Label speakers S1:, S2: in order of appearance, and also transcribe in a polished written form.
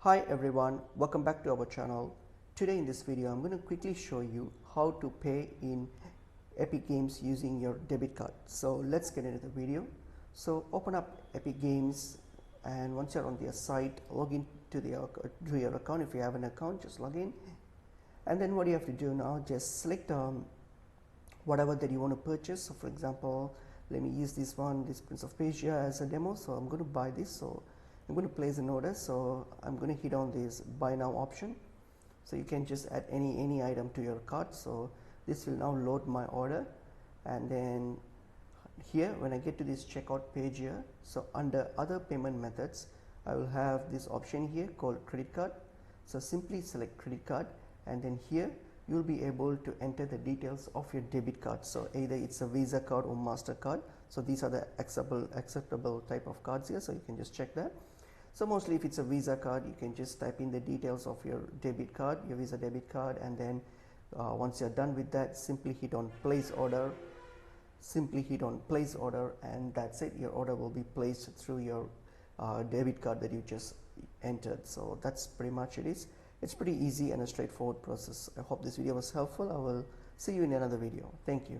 S1: Hi everyone, welcome back to our channel. Today in this video I'm going to quickly show you how to pay in Epic Games using your debit card. So let's get into the video. So open up Epic Games, and once you're on their site, log in to your account. If you have an account, just log in, and then what you have to do now, just select whatever that you want to purchase. So for example, let me use this one, this Prince of Persia, as a demo. So I'm going to buy this, so I'm going to place an order. So I'm going to hit on this buy now option. So you can just add any item to your cart. So this will now load my order, and then here when I get to this checkout page here, so under other payment methods I will have this option here called credit card. So simply select credit card, and then here you'll be able to enter the details of your debit card. So either it's a Visa card or MasterCard. So these are the acceptable type of cards here, so you can just check that. So mostly if it's a Visa card, you can just type in the details of your debit card, your Visa debit card, and then once you're done with that, simply hit on place order. And that's it. Your order will be placed through your debit card that you just entered. So that's pretty much it is. It's pretty easy and a straightforward process. I hope this video was helpful. I will see you in another video. Thank you.